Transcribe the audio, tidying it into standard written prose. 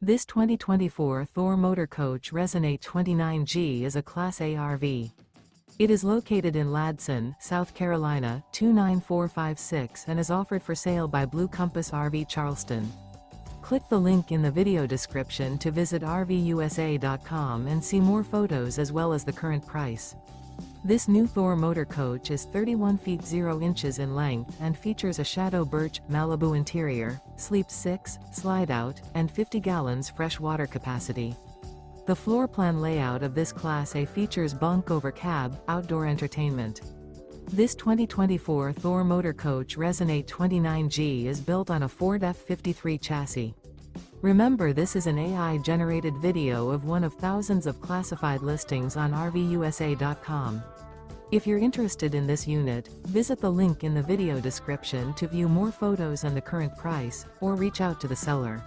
This 2024 Thor Motor Coach Resonate 29G is a Class A RV. It is located in Ladson, South Carolina, 29456 and is offered for sale by Blue Compass RV Charleston. Click the link in the video description to visit RVUSA.com and see more photos as well as the current price. This new Thor Motor Coach is 31 feet 0 inches in length and features a Shadow Birch, Malibu interior, sleeps 6, Slideout, and 50 gallons fresh water capacity. The floor plan layout of this Class A features Bunk Over Cab, outdoor entertainment. This 2024 Thor Motor Coach Resonate 29G is built on a Ford F53 chassis. Remember, this is an AI-generated video of one of thousands of classified listings on RVUSA.com. If you're interested in this unit, visit the link in the video description to view more photos and the current price, or reach out to the seller.